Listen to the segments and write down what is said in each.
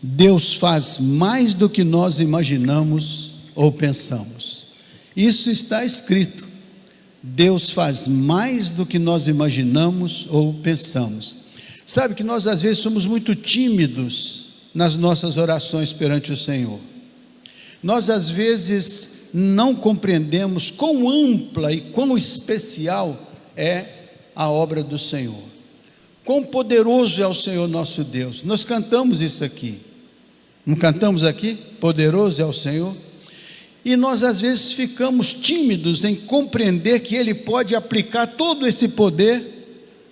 Deus faz mais do que nós imaginamos ou pensamos. Isso está escrito. Deus faz mais do que nós imaginamos ou pensamos. Sabe que nós às vezes somos muito tímidos nas nossas orações perante o Senhor. Nós às vezes não compreendemos quão ampla e quão especial é a obra do Senhor. Quão poderoso é o Senhor nosso Deus. Nós cantamos isso aqui. Não cantamos aqui? Poderoso é o Senhor. E nós às vezes ficamos tímidos em compreender que Ele pode aplicar todo esse poder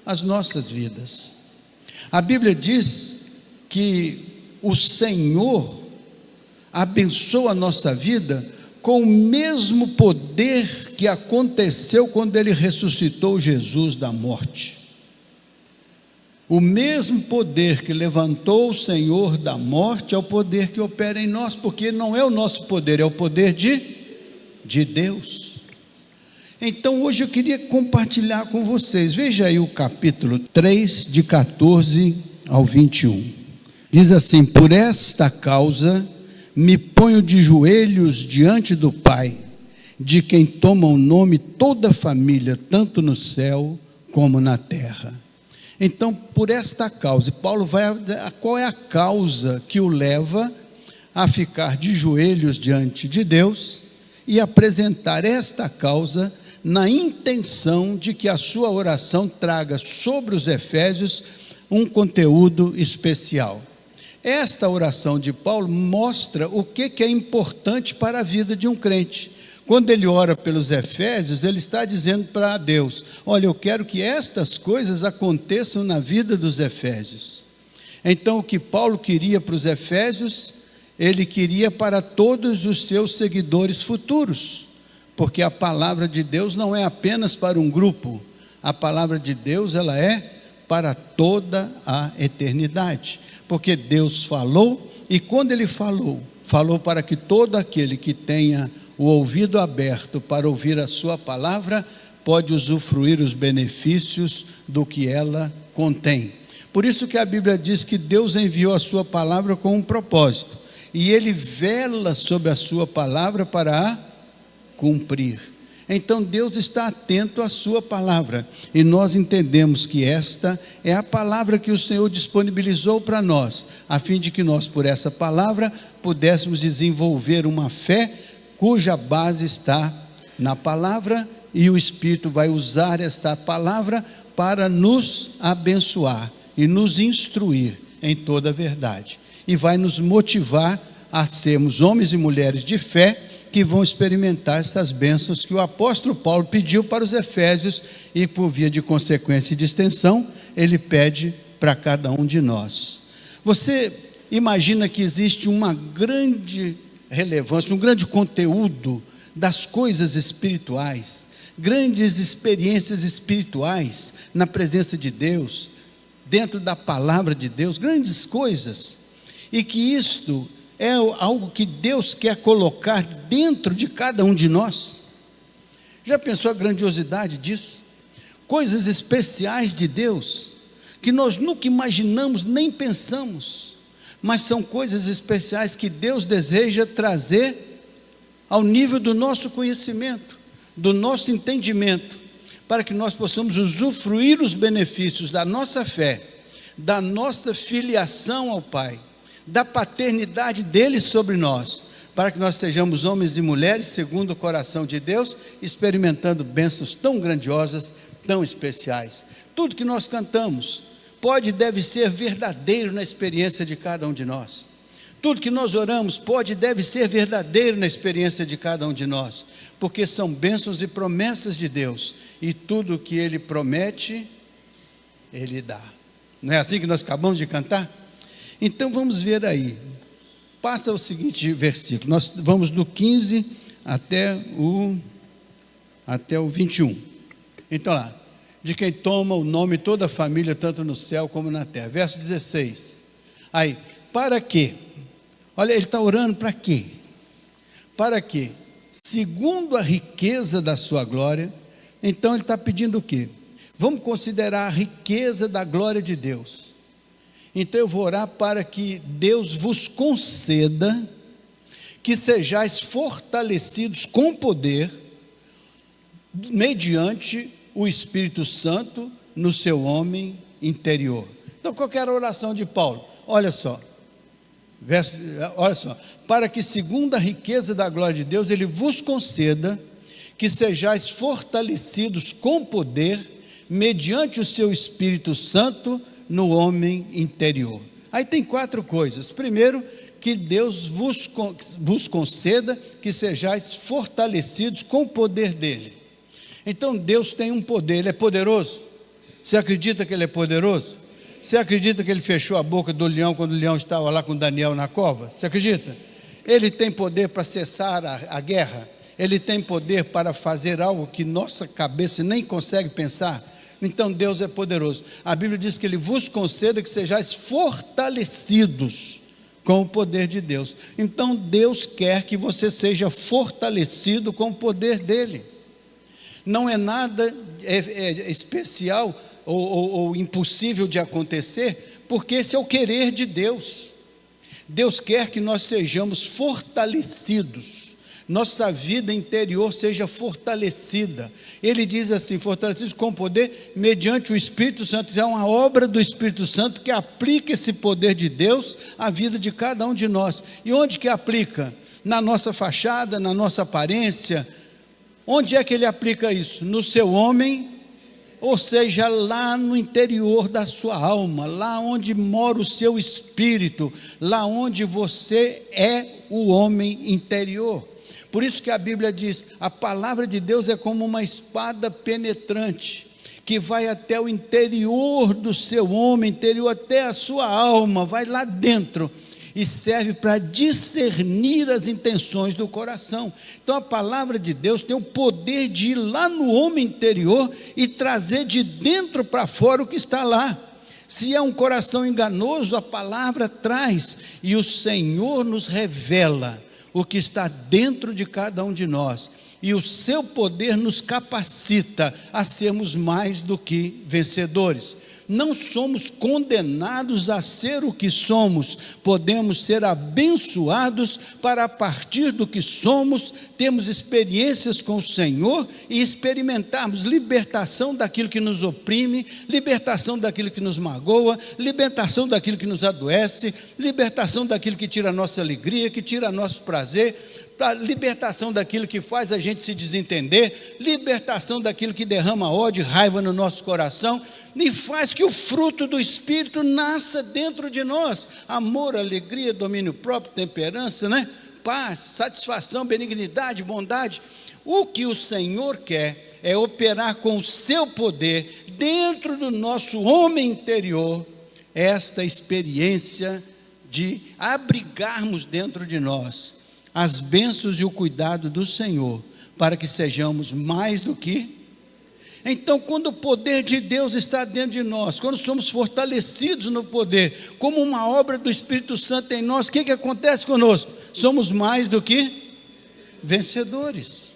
às nossas vidas. A Bíblia diz que o Senhor abençoa a nossa vida com o mesmo poder que aconteceu quando Ele ressuscitou Jesus da morte. O mesmo poder que levantou o Senhor da morte é o poder que opera em nós, porque não é o nosso poder, é o poder de Deus. Então hoje eu queria compartilhar com vocês, veja aí o capítulo 3, de 14 ao 21. Diz assim: por esta causa me ponho de joelhos diante do Pai, de quem toma o nome toda a família, tanto no céu como na terra. Então, por esta causa, e Paulo vai a qual é a causa que o leva a ficar de joelhos diante de Deus e apresentar esta causa na intenção de que a sua oração traga sobre os Efésios um conteúdo especial. Esta oração de Paulo mostra o que é importante para a vida de um crente. Quando ele ora pelos Efésios, ele está dizendo para Deus: olha, eu quero que estas coisas aconteçam na vida dos Efésios. Então o que Paulo queria para os Efésios, ele queria para todos os seus seguidores futuros, porque a palavra de Deus não é apenas para um grupo, a palavra de Deus ela é para toda a eternidade, porque Deus falou, e quando Ele falou para que todo aquele que tenha o ouvido aberto para ouvir a sua palavra, pode usufruir os benefícios do que ela contém. Por isso que a Bíblia diz que Deus enviou a sua palavra com um propósito, e Ele vela sobre a sua palavra para a cumprir. Então Deus está atento à sua palavra, e nós entendemos que esta é a palavra que o Senhor disponibilizou para nós, a fim de que nós, por essa palavra, pudéssemos desenvolver uma fé cuja base está na palavra, e o Espírito vai usar esta palavra para nos abençoar e nos instruir em toda a verdade, e vai nos motivar a sermos homens e mulheres de fé que vão experimentar essas bênçãos que o apóstolo Paulo pediu para os Efésios, e por via de consequência e de extensão, ele pede para cada um de nós. Você imagina que existe uma grande relevância, um grande conteúdo das coisas espirituais, grandes experiências espirituais na presença de Deus, dentro da palavra de Deus, grandes coisas, e que isto é algo que Deus quer colocar dentro de cada um de nós. Já pensou a grandiosidade disso? Coisas especiais de Deus, que nós nunca imaginamos, nem pensamos, mas são coisas especiais que Deus deseja trazer ao nível do nosso conhecimento, do nosso entendimento, para que nós possamos usufruir os benefícios da nossa fé, da nossa filiação ao Pai, da paternidade dele sobre nós, para que nós sejamos homens e mulheres segundo o coração de Deus, experimentando bênçãos tão grandiosas, tão especiais. Tudo que nós cantamos pode e deve ser verdadeiro na experiência de cada um de nós. Tudo que nós oramos pode e deve ser verdadeiro na experiência de cada um de nós, porque são bênçãos e promessas de Deus, e tudo que Ele promete, Ele dá. Não é assim que nós acabamos de cantar? Então vamos ver aí, passa o seguinte versículo, nós vamos do 15 até o 21, então lá, de quem toma o nome toda a família, tanto no céu como na terra. Verso 16, aí, para quê? Olha, ele está orando para quê? Para quê? Segundo a riqueza da sua glória. Então ele está pedindo o quê? Vamos considerar a riqueza da glória de Deus. Então eu vou orar para que Deus vos conceda que sejais fortalecidos com poder, mediante o Espírito Santo no seu homem interior. Então qual que era a oração de Paulo? Olha só, para que segundo a riqueza da glória de Deus, Ele vos conceda que sejais fortalecidos com poder, mediante o seu Espírito Santo no homem interior. Aí tem 4 coisas. Primeiro, que Deus vos conceda que sejais fortalecidos com o poder dEle. Então Deus tem um poder, Ele é poderoso. Você acredita que Ele é poderoso? Você acredita que Ele fechou a boca do leão quando o leão estava lá com Daniel na cova? Você acredita? Ele tem poder para cessar a guerra. Ele tem poder para fazer algo que nossa cabeça nem consegue pensar. Então Deus é poderoso. A Bíblia diz que Ele vos conceda que sejais fortalecidos com o poder de Deus. Então Deus quer que você seja fortalecido com o poder dEle. Não é nada especial ou impossível de acontecer, porque esse é o querer de Deus. Deus quer que nós sejamos fortalecidos, nossa vida interior seja fortalecida. Ele diz assim, fortalecidos com poder, mediante o Espírito Santo. É uma obra do Espírito Santo que aplica esse poder de Deus à vida de cada um de nós. E onde que aplica? Na nossa fachada, na nossa aparência. Onde é que Ele aplica isso? No seu homem, ou seja, lá no interior da sua alma, lá onde mora o seu espírito, lá onde você é o homem interior. Por isso que a Bíblia diz, a palavra de Deus é como uma espada penetrante, que vai até o interior do seu homem, interior até a sua alma, vai lá dentro, e serve para discernir as intenções do coração. Então a palavra de Deus tem o poder de ir lá no homem interior e trazer de dentro para fora o que está lá. Se é um coração enganoso, a palavra traz, e o Senhor nos revela o que está dentro de cada um de nós, e o seu poder nos capacita a sermos mais do que vencedores. Não somos condenados a ser o que somos, podemos ser abençoados para, a partir do que somos, termos experiências com o Senhor e experimentarmos libertação daquilo que nos oprime, libertação daquilo que nos magoa, libertação daquilo que nos adoece, libertação daquilo que tira a nossa alegria, que tira nosso prazer, para libertação daquilo que faz a gente se desentender, libertação daquilo que derrama ódio e raiva no nosso coração, e faz que o fruto do Espírito nasça dentro de nós, amor, alegria, domínio próprio, temperança, paz, satisfação, benignidade, bondade. O que o Senhor quer é operar com o seu poder, dentro do nosso homem interior, esta experiência de abrigarmos dentro de nós as bênçãos e o cuidado do Senhor, para que sejamos mais do que. Então, quando o poder de Deus está dentro de nós, quando somos fortalecidos no poder, como uma obra do Espírito Santo em nós, o que acontece conosco? Somos mais do que vencedores.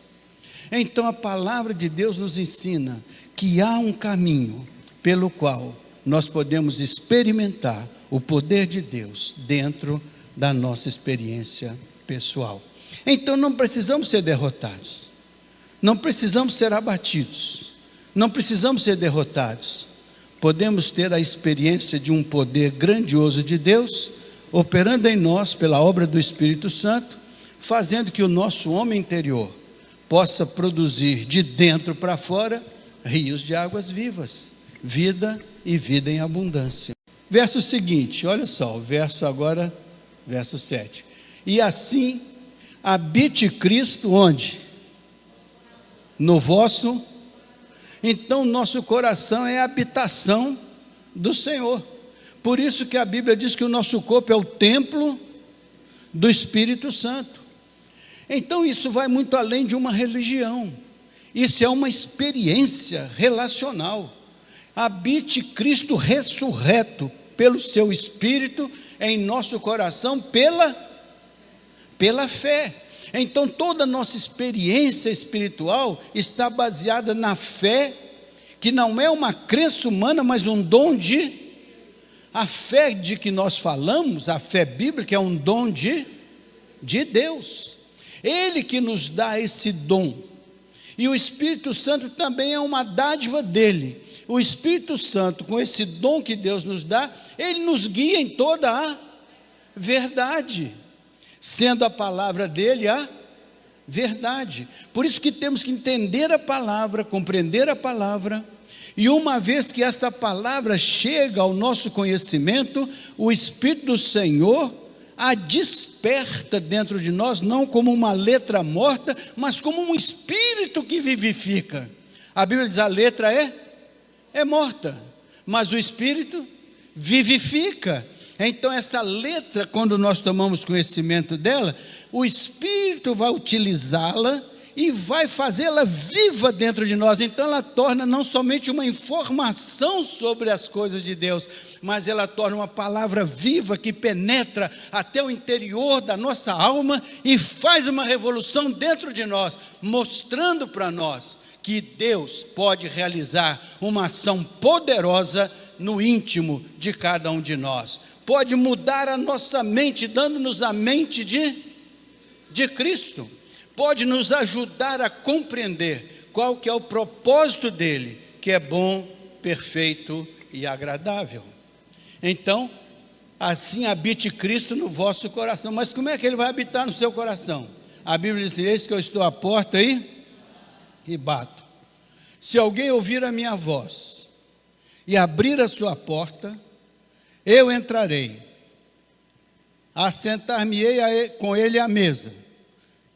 Então, a palavra de Deus nos ensina que há um caminho pelo qual nós podemos experimentar o poder de Deus dentro da nossa experiência pessoal. Então não precisamos ser derrotados, não precisamos ser abatidos, não precisamos ser derrotados. Podemos ter a experiência de um poder grandioso de Deus operando em nós pela obra do Espírito Santo, fazendo que o nosso homem interior possa produzir de dentro para fora rios de águas vivas, vida e vida em abundância. Verso seguinte, olha só, verso 7. E assim habite Cristo onde? No vosso. Então nosso coração é a habitação do Senhor. Por isso que a Bíblia diz que o nosso corpo é o templo do Espírito Santo. Então isso vai muito além de uma religião. Isso é uma experiência relacional. Habite Cristo ressurreto pelo seu Espírito em nosso coração pela fé. Então toda a nossa experiência espiritual está baseada na fé, que não é uma crença humana, mas um dom de. A fé de que nós falamos, a fé bíblica, é um dom de Deus. Ele que nos dá esse dom. E o Espírito Santo também é uma dádiva dele. O Espírito Santo, com esse dom que Deus nos dá, ele nos guia em toda a verdade, sendo a palavra dele a verdade. Por isso que temos que entender a palavra, compreender a palavra, e uma vez que esta palavra chega ao nosso conhecimento, o Espírito do Senhor a desperta dentro de nós, não como uma letra morta, mas como um espírito que vivifica. A Bíblia diz: a letra é morta, mas o espírito vivifica. Então essa letra, quando nós tomamos conhecimento dela, o Espírito vai utilizá-la e vai fazê-la viva dentro de nós. Então ela torna não somente uma informação sobre as coisas de Deus, mas ela torna uma palavra viva que penetra até o interior da nossa alma e faz uma revolução dentro de nós, mostrando para nós que Deus pode realizar uma ação poderosa no íntimo de cada um de nós. Pode mudar a nossa mente, dando-nos a mente de Cristo. Pode nos ajudar a compreender qual que é o propósito dele, que é bom, perfeito e agradável. Então, assim habite Cristo no vosso coração. Mas como é que ele vai habitar no seu coração? A Bíblia diz: eis que eu estou à porta e bato. Se alguém ouvir a minha voz e abrir a sua porta, eu entrarei, assentar-me-ei com ele à mesa,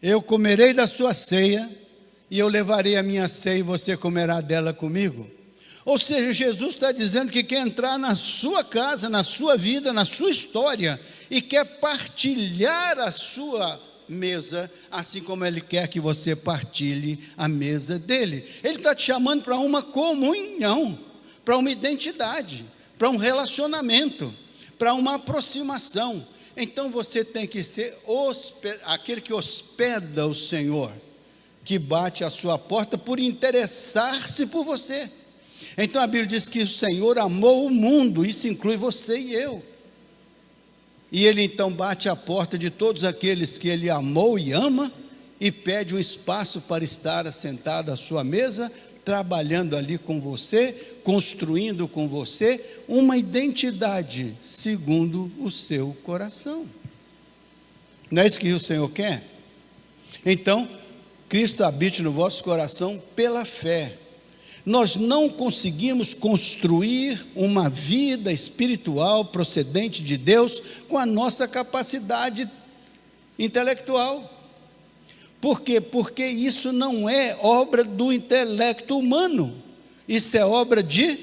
eu comerei da sua ceia, e eu levarei a minha ceia, e você comerá dela comigo. Ou seja, Jesus está dizendo que quer entrar na sua casa, na sua vida, na sua história, e quer partilhar a sua mesa, assim como ele quer que você partilhe a mesa dele. Ele está te chamando para uma comunhão, para uma identidade, para um relacionamento, para uma aproximação. Então você tem que ser aquele que hospeda o Senhor, que bate a sua porta por interessar-se por você. Então a Bíblia diz que o Senhor amou o mundo, isso inclui você e eu. E ele então bate a porta de todos aqueles que ele amou e ama, e pede um espaço para estar assentado à sua mesa, trabalhando ali com você, construindo com você uma identidade segundo o seu coração. Não é isso que o Senhor quer? Então, Cristo habite no vosso coração pela fé. Nós não conseguimos construir uma vida espiritual procedente de Deus com a nossa capacidade intelectual. Por quê? Porque isso não é obra do intelecto humano, isso é obra de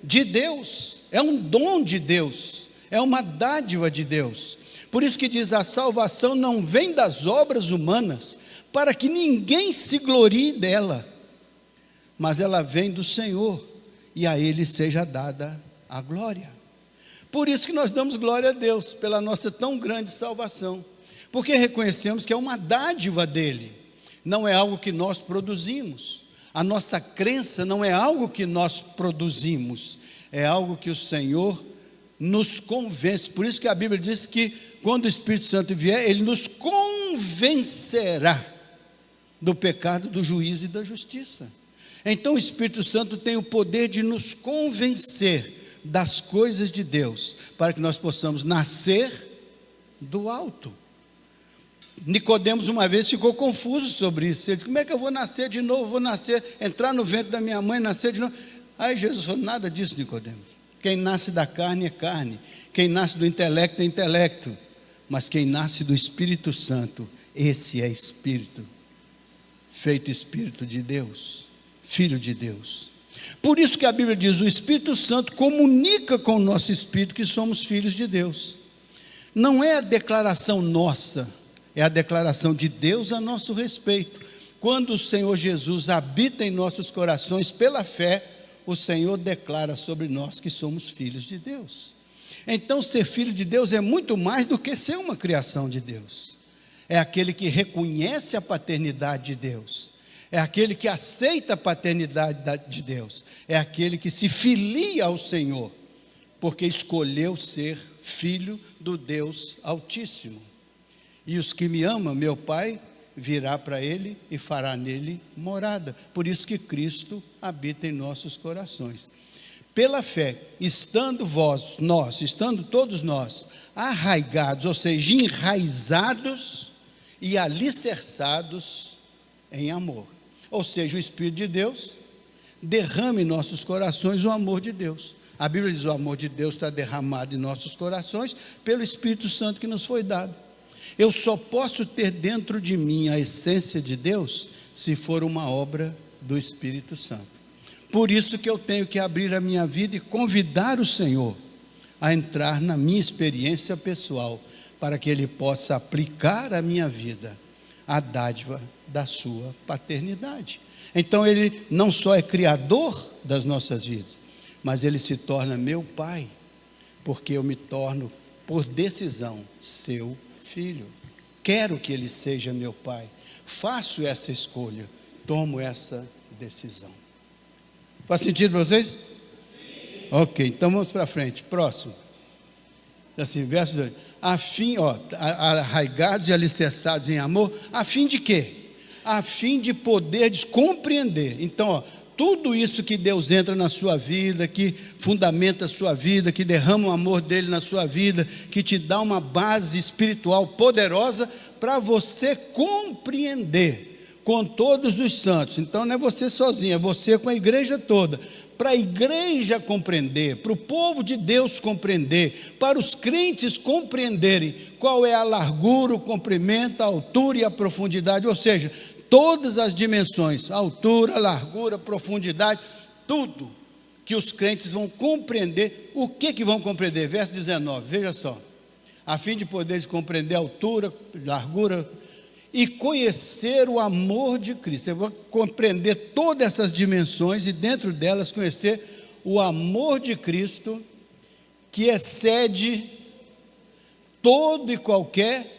Deus, é um dom de Deus, é uma dádiva de Deus. Por isso que diz: a salvação não vem das obras humanas, para que ninguém se glorie dela, mas ela vem do Senhor, e a Ele seja dada a glória. Por isso que nós damos glória a Deus, pela nossa tão grande salvação, porque reconhecemos que é uma dádiva dEle, não é algo que nós produzimos. A nossa crença não é algo que nós produzimos, é algo que o Senhor nos convence. Por isso que a Bíblia diz que quando o Espírito Santo vier, Ele nos convencerá do pecado, do juízo e da justiça. Então o Espírito Santo tem o poder de nos convencer das coisas de Deus, para que nós possamos nascer do alto. Nicodemos uma vez ficou confuso sobre isso. Ele disse: como é que eu vou nascer de novo? Vou nascer, entrar no ventre da minha mãe, nascer de novo? Aí Jesus falou: nada disso, Nicodemos. Quem nasce da carne é carne, quem nasce do intelecto é intelecto, mas quem nasce do Espírito Santo, esse é Espírito, feito Espírito de Deus, Filho de Deus. Por isso que a Bíblia diz: o Espírito Santo comunica com o nosso espírito que somos filhos de Deus. Não é a declaração nossa, é a declaração de Deus a nosso respeito. Quando o Senhor Jesus habita em nossos corações pela fé, o Senhor declara sobre nós que somos filhos de Deus. Então ser filho de Deus é muito mais do que ser uma criação de Deus. É aquele que reconhece a paternidade de Deus, é aquele que aceita a paternidade de Deus, é aquele que se filia ao Senhor. porque escolheu ser filho do Deus Altíssimo. E os que me amam, meu Pai virá para ele e fará nele morada. Por isso que Cristo habita em nossos corações. Pela fé, estando todos nós arraigados, ou seja, enraizados e alicerçados em amor. Ou seja, o Espírito de Deus derrama em nossos corações o amor de Deus. A Bíblia diz: o amor de Deus está derramado em nossos corações pelo Espírito Santo que nos foi dado. Eu só posso ter dentro de mim a essência de Deus se for uma obra do Espírito Santo. Por isso que eu tenho que abrir a minha vida e convidar o Senhor a entrar na minha experiência pessoal, para que Ele possa aplicar à minha vida a dádiva da sua paternidade. Então Ele não só é criador das nossas vidas, mas Ele se torna meu Pai, porque eu me torno, por decisão, seu filho. Quero que Ele seja meu Pai, faço essa escolha, tomo essa decisão. Faz sentido para vocês? Sim. Ok, então vamos para frente. Próximo. Assim, verso 2. Arraigados e alicerçados em amor, a fim de quê? A fim de poderes compreender. Então, tudo isso que Deus entra na sua vida, que fundamenta a sua vida, que derrama o amor dele na sua vida, que te dá uma base espiritual poderosa para você compreender com todos os santos. Então não é você sozinho, é você com a igreja toda. Para a igreja compreender, para o povo de Deus compreender, para os crentes compreenderem qual é a largura, o comprimento, a altura e a profundidade, ou seja, todas as dimensões, altura, largura, profundidade, tudo que os crentes vão compreender. O que vão compreender? Verso 19, veja só: a fim de poderes compreender a altura, largura e conhecer o amor de Cristo. Eu vou compreender todas essas dimensões e dentro delas conhecer o amor de Cristo, que excede todo e qualquer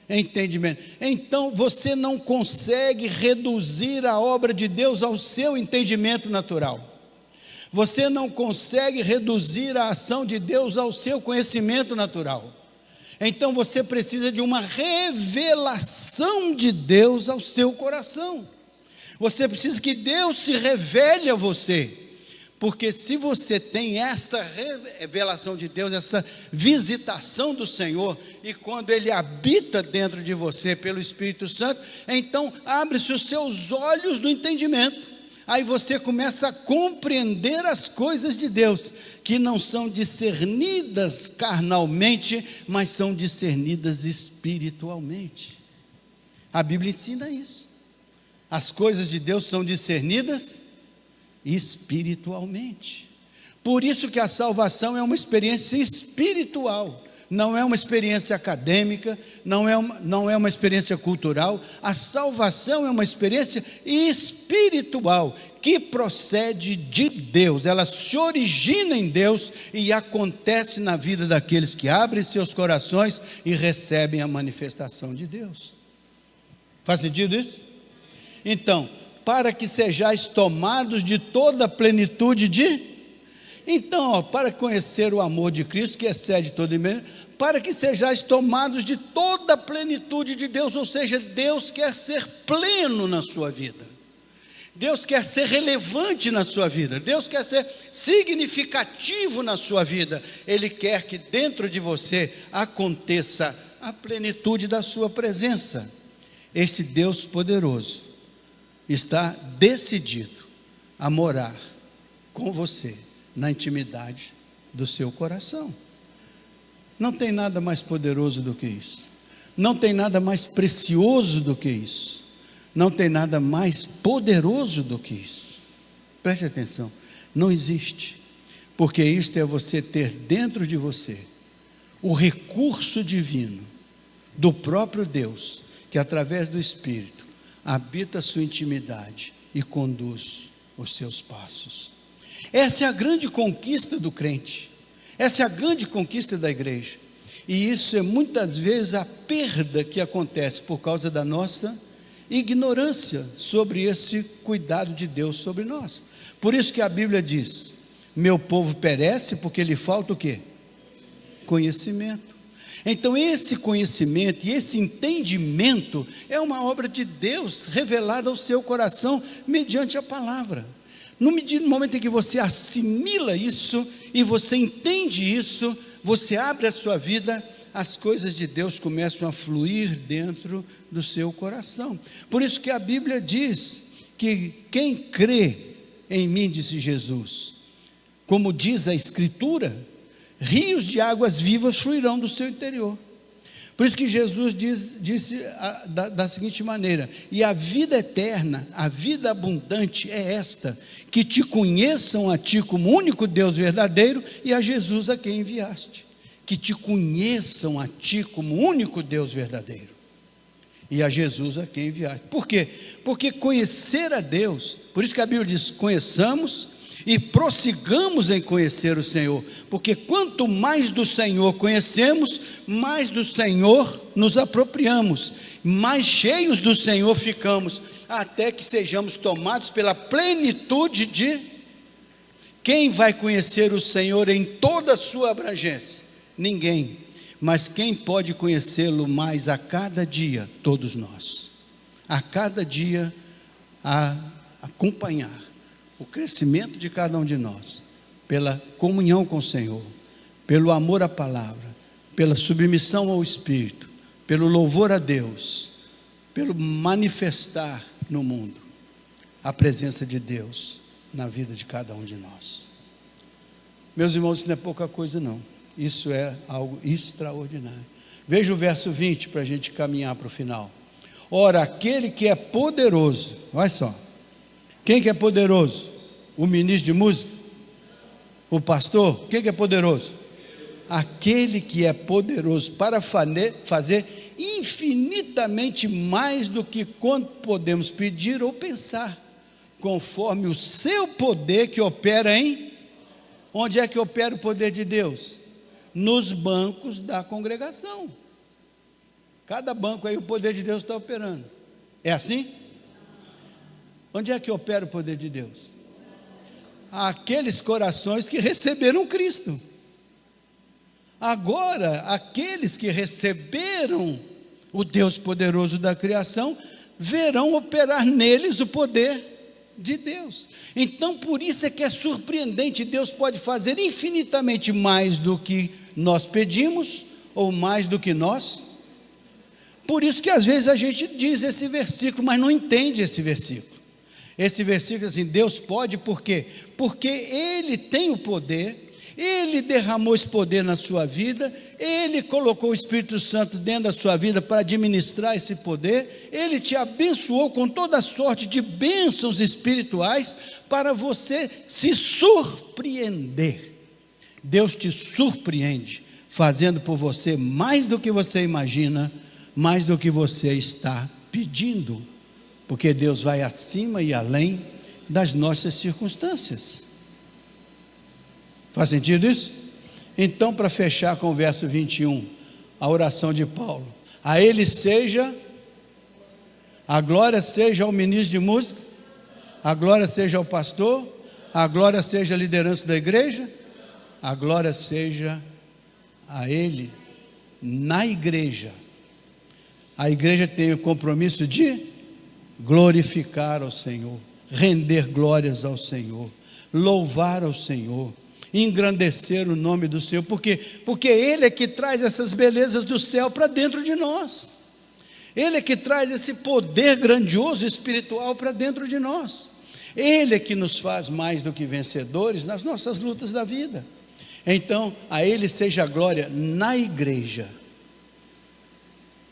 entendimento. Então você não consegue reduzir a obra de Deus ao seu entendimento natural. Você não consegue reduzir a ação de Deus ao seu conhecimento natural. Então você precisa de uma revelação de Deus ao seu coração. Você precisa que Deus se revele a você. Porque se você tem esta revelação de Deus, essa visitação do Senhor, e quando Ele habita dentro de você pelo Espírito Santo, então abre-se os seus olhos do entendimento. Aí você começa a compreender as coisas de Deus, que não são discernidas carnalmente, mas são discernidas espiritualmente. A Bíblia ensina isso. As coisas de Deus são discernidas espiritualmente. Por isso que a salvação é uma experiência espiritual, não é uma experiência acadêmica, não é uma experiência cultural. A salvação é uma experiência espiritual, que procede de Deus, ela se origina em Deus e acontece na vida daqueles que abrem seus corações e recebem a manifestação de Deus. Faz sentido isso? Então, para que sejais tomados de toda a plenitude de... Então, para conhecer o amor de Cristo, que excede todo entendimento, para que sejais tomados de toda a plenitude de Deus, ou seja, Deus quer ser pleno na sua vida, Deus quer ser relevante na sua vida, Deus quer ser significativo na sua vida, Ele quer que dentro de você aconteça a plenitude da sua presença. Este Deus poderoso está decidido a morar com você na intimidade do seu coração. Não tem nada mais poderoso do que isso. Não tem nada mais precioso do que isso. Não tem nada mais poderoso do que isso. Preste atenção, não existe. Porque isto é você ter dentro de você o recurso divino do próprio Deus, que através do Espírito habita a sua intimidade e conduz os seus passos. Essa é a grande conquista do crente, essa é a grande conquista da igreja, e isso é muitas vezes a perda que acontece por causa da nossa ignorância sobre esse cuidado de Deus sobre nós. Por isso que a Bíblia diz, meu povo perece porque lhe falta o quê? Conhecimento. Então esse conhecimento e esse entendimento é uma obra de Deus revelada ao seu coração mediante a palavra. No momento em que você assimila isso e você entende isso, você abre a sua vida, as coisas de Deus começam a fluir dentro do seu coração. Por isso que a Bíblia diz que quem crê em mim, disse Jesus, como diz a Escritura, rios de águas vivas fluirão do seu interior. Por isso que Jesus disse da seguinte maneira: e a vida eterna, a vida abundante é esta, que te conheçam a ti como único Deus verdadeiro e a Jesus a quem enviaste. Que te conheçam a ti como único Deus verdadeiro e a Jesus a quem enviaste. Por quê? Porque conhecer a Deus, por isso que a Bíblia diz: conheçamos e prossigamos em conhecer o Senhor, porque quanto mais do Senhor conhecemos, mais do Senhor nos apropriamos, mais cheios do Senhor ficamos, até que sejamos tomados pela plenitude de... Quem vai conhecer o Senhor em toda a sua abrangência? Ninguém, mas quem pode conhecê-lo mais a cada dia? Todos nós, a cada dia a acompanhar o crescimento de cada um de nós, pela comunhão com o Senhor, pelo amor à palavra, pela submissão ao Espírito, pelo louvor a Deus, pelo manifestar no mundo a presença de Deus na vida de cada um de nós. Meus irmãos, isso não é pouca coisa não, isso é algo extraordinário. Veja o verso 20 para a gente caminhar para o final. Ora, aquele que é poderoso, olha só, quem que é poderoso? O ministro de música? O pastor? Quem que é poderoso? Aquele que é poderoso para fazer infinitamente mais do que quanto podemos pedir ou pensar, conforme o seu poder que opera em... Onde é que opera o poder de Deus? Nos bancos da congregação. Cada banco aí o poder de Deus está operando. É assim? Onde é que opera o poder de Deus? Aqueles corações que receberam Cristo. Agora, aqueles que receberam o Deus poderoso da criação, verão operar neles o poder de Deus. Então, por isso é que é surpreendente, Deus pode fazer infinitamente mais do que nós pedimos, ou mais do que nós. Por isso que às vezes a gente diz esse versículo, mas não entende esse versículo. Esse versículo assim, Deus pode, por quê? Porque Ele tem o poder, Ele derramou esse poder na sua vida, Ele colocou o Espírito Santo dentro da sua vida para administrar esse poder, Ele te abençoou com toda sorte de bênçãos espirituais para você se surpreender. Deus te surpreende, fazendo por você mais do que você imagina, mais do que você está pedindo, porque Deus vai acima e além das nossas circunstâncias. Faz sentido isso? Então, para fechar com o verso 21, a oração de Paulo: a Ele seja, a glória seja ao ministro de música, a glória seja ao pastor, a glória seja à liderança da igreja, a glória seja a Ele na igreja. A igreja tem o compromisso de glorificar ao Senhor, render glórias ao Senhor, louvar ao Senhor, engrandecer o nome do Senhor, porque Ele é que traz essas belezas do céu para dentro de nós, Ele é que traz esse poder grandioso espiritual para dentro de nós, Ele é que nos faz mais do que vencedores nas nossas lutas da vida. Então, a Ele seja a glória na igreja.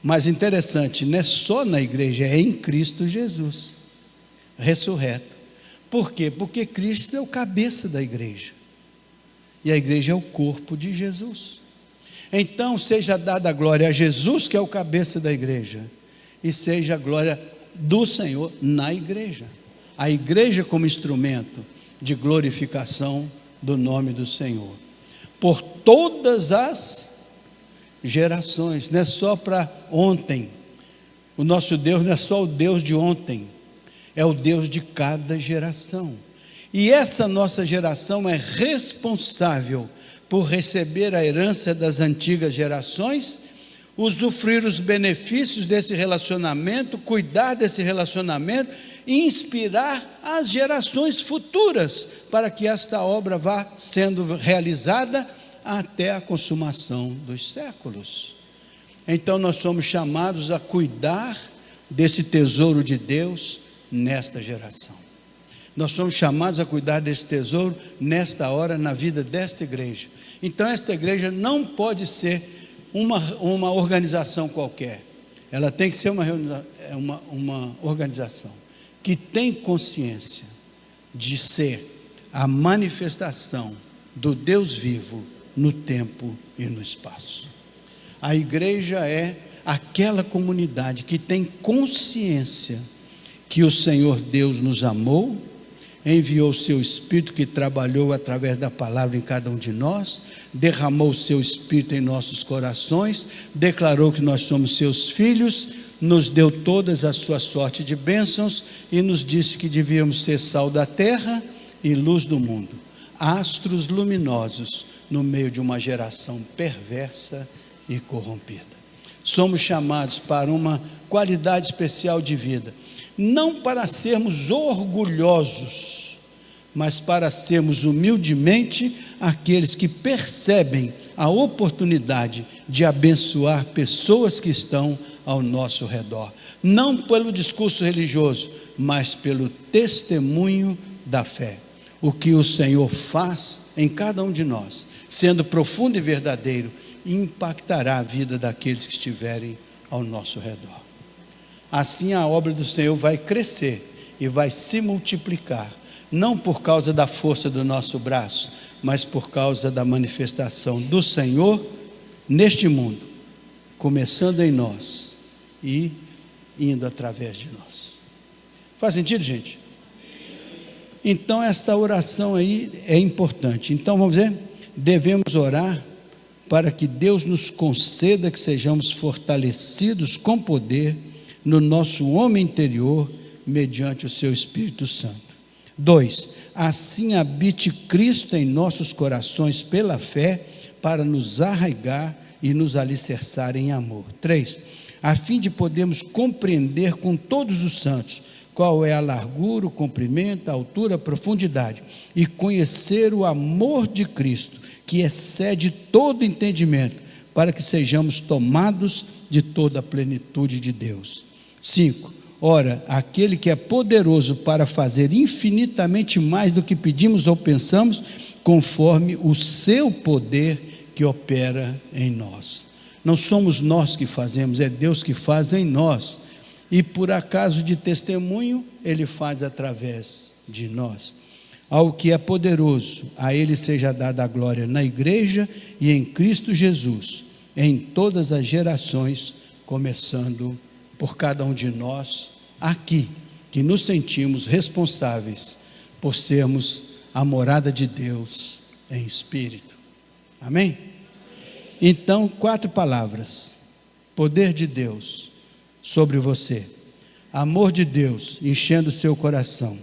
Mas interessante, não é só na igreja, é em Cristo Jesus, ressurreto. Por quê? Porque Cristo é o cabeça da igreja, e a igreja é o corpo de Jesus. Então, seja dada a glória a Jesus, que é o cabeça da igreja, e seja a glória do Senhor na igreja. A igreja como instrumento de glorificação do nome do Senhor, por todas as gerações. Não é só para ontem. O nosso Deus não é só o Deus de ontem, é o Deus de cada geração. E essa nossa geração é responsável por receber a herança das antigas gerações, usufruir os benefícios desse relacionamento, cuidar desse relacionamento e inspirar as gerações futuras para que esta obra vá sendo realizada até a consumação dos séculos. Então nós somos chamados a cuidar desse tesouro de Deus nesta geração. Nós somos chamados a cuidar desse tesouro nesta hora na vida desta igreja. Então esta igreja não pode ser uma organização qualquer. Ela tem que ser uma organização que tem consciência de ser a manifestação do Deus vivo no tempo e no espaço. A igreja é aquela comunidade que tem consciência que o Senhor Deus nos amou, enviou o seu Espírito que trabalhou através da palavra em cada um de nós, derramou o seu Espírito em nossos corações, declarou que nós somos seus filhos, nos deu todas a sua sorte de bênçãos e nos disse que devíamos ser sal da terra e luz do mundo, astros luminosos no meio de uma geração perversa e corrompida. Somos chamados para uma qualidade especial de vida, não para sermos orgulhosos, mas para sermos humildemente aqueles que percebem a oportunidade de abençoar pessoas que estão ao nosso redor, não pelo discurso religioso, mas pelo testemunho da fé. O que o Senhor faz em cada um de nós, sendo profundo e verdadeiro, impactará a vida daqueles que estiverem ao nosso redor. Assim a obra do Senhor vai crescer e vai se multiplicar, não por causa da força do nosso braço, mas por causa da manifestação do Senhor neste mundo, começando em nós e indo através de nós. Faz sentido, gente? Então esta oração aí é importante. Então vamos ver, devemos orar para que Deus nos conceda que sejamos fortalecidos com poder no nosso homem interior, mediante o seu Espírito Santo. 2, assim habite Cristo em nossos corações pela fé, para nos arraigar e nos alicerçar em amor. 3, a fim de podermos compreender com todos os santos qual é a largura, o comprimento, a altura, a profundidade, e conhecer o amor de Cristo, que excede todo entendimento, para que sejamos tomados de toda a plenitude de Deus. 5, ora, aquele que é poderoso para fazer infinitamente mais do que pedimos ou pensamos, conforme o seu poder que opera em nós. Não somos nós que fazemos, é Deus que faz em nós. E por acaso de testemunho, Ele faz através de nós. Ao que é poderoso, a Ele seja dada a glória na igreja e em Cristo Jesus, em todas as gerações, começando por cada um de nós, aqui, que nos sentimos responsáveis por sermos a morada de Deus em espírito. Amém? Então, 4 palavras: poder de Deus sobre você, amor de Deus enchendo o seu coração,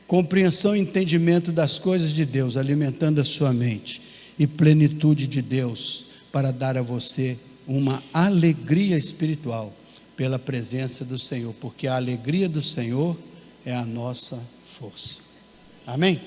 compreensão e entendimento das coisas de Deus, alimentando a sua mente, e plenitude de Deus, para dar a você uma alegria espiritual, pela presença do Senhor, porque a alegria do Senhor é a nossa força. Amém?